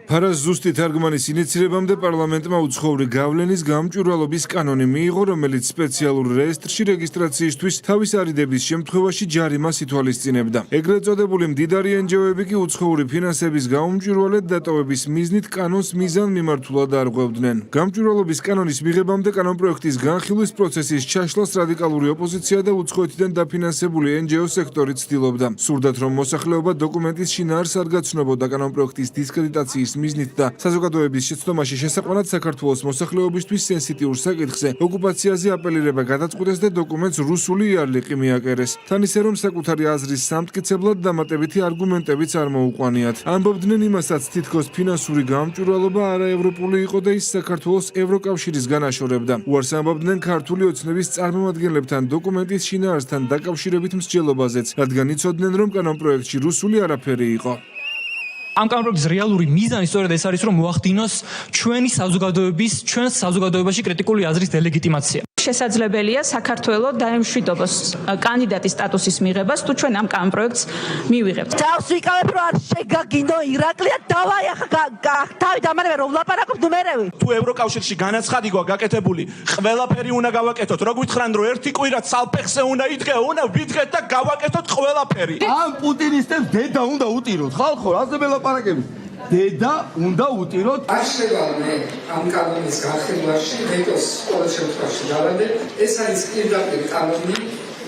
ფარას ზუსტი თარგმანის ინიცირებამდე პარლამენტმა უცხოური გავლენის გამჭვირვალობის კანონი მიიღო, რომელიც სპეციალურ რეესტრში რეგისტრაციისთვის თავის არიდების შემთხვევაში ჯარიმას ითვალისწინებდა. ეგრეთ წოდებული მდიდარი NGO-ები კი უცხოური ფინანსების გაუმჭვირვალედ დატოვების მიზნით კანონს მიზანმიმართულად არღვევდნენ. გამჭვირვალობის კანონის მიღებამდე კანონპროექტის განხილვის პროცესის ჩაშლას რადიკალური ოპოზიცია და უცხოეთიდან დაფინანსებული NGO სექტორი ცდილობდა. სურდათ, რომ მოსახლეობა დოკუმენტის შინაარსს არ გაცნობოდა კანონპროექტის დისკრედიტაციის მიზნით და საზოგადოების შეცდომაში შესაყვანად საქართველოს მოსახლეობისთვის სენსიტიურ საკითხზე ოკუპაციაზე აპელირება გადაწყვიტეს და დოკუმენტს რუსული იარლიყი მიაკერეს. თან ისე რომ საკუთარი აზრის სამტკიცებლად დამატებითი არგუმენტებიც არ მოუყვანიათ. ამბობდნენ იმასაც, თითქოს ფინანსური გამჭვირვალობა არაევროპული იყო და ის საქართველოს ევროკავშირის განაშორებდა. უარს ამბობდნენ ქართული ოცნების წარმომადგენლებთან დოკუმენტის შინაარსთან დაკავშირებით მსჯელობაზეც, რადგან იცოდნენ, რომ კანონპროექტში რუსული არაფერი იყო. ამ კანონპროექტის რეალური მიზანი სწორედ ეს არის, რომ მოახდინოს ჩვენ საზოგადოებაში კრიტიკული აზრის დელეგიტიმაცია. შესაძლებელია საქართველოს დაემშვიდობოს კანდიდატის სტატუსის მიღებას, თუ ჩვენ ამ კანონპროექტს მივიღებთ. თავს ვიკავებ, რომ არ შეგაგინო ირაკლია, დავაი ახლა თავი დამანებე რომ ვლაპარაკობ ნუმერები. თუ ევროკავშირში განაცხადი გვა გაკეთებული, ყველაფერი უნდა გავაკეთოთ. რო გითხრან, რომ ერთი კვირა ცალფეხზე უნდა იდგე, უნდა ვიდგეთ და გავაკეთოთ ყველაფერი. ამ პუტინისტებს დედა უნდა უტიროთ, ხალხო, რაზე მელაპარაკები? დედა უნდა უტიროთ. არ შევამე ამ კანონის განხილვაში, ვეტოს ყოველ შემთხვევაში დავადე. ეს არის პირდაპირ კანონი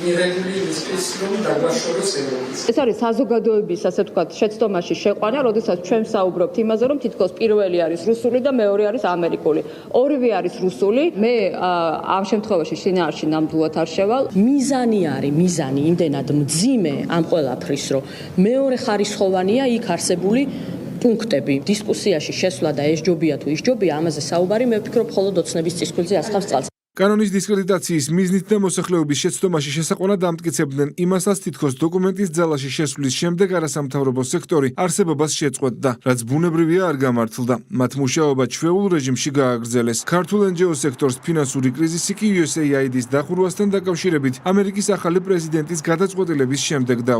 მიღებული იმისთვის, რომ დაგვაშოროს ევროპის. ეს არის საზოგადოების, ასე ვთქვათ, შეცდომაში შეყვანა, როდესაც ჩვენ ვსაუბრობთ იმაზე, რომ თითქოს პირველი არის რუსული და მეორე არის ამერიკული. ორივე არის რუსული. მე ამ შემთხვევაში შინაარსში ნამდვილად არ შევალ. მიზანი იმდენად მძიმე ამ ყველაფრის, რომ მეორე ხარისხოვანია იქ არსებული პუნქტები. დისკუსიაში შესვლა და ეს ჯობია თუ ის ჯობია, ამაზე საუბარი მე ვფიქრობ, მხოლოდ ოცნების წისქვილზე ასხავს წყალს. კანონის დისკრედიტაციის მიზნით და მოსახლეობის შეცდომაში შესაყვანად ამტკიცებდნენ იმასაც, თითქოს დოკუმენტის ძალაში შესვლის შემდეგ არასამთავრობო სექტორი არსებობას შეწყვეტდა, რაც ბუნებრივია არ გამართლდა. მათ მუშაობა ჩვეულ რეჟიმში გააგრძელეს. ქართულ NGO სექტორს ფინანსური კრიზისი კი USAID-ის დახურვასთან დაკავშირებით ამერიკის ახალი პრეზიდენტის გადაწყვეტილების შემდეგ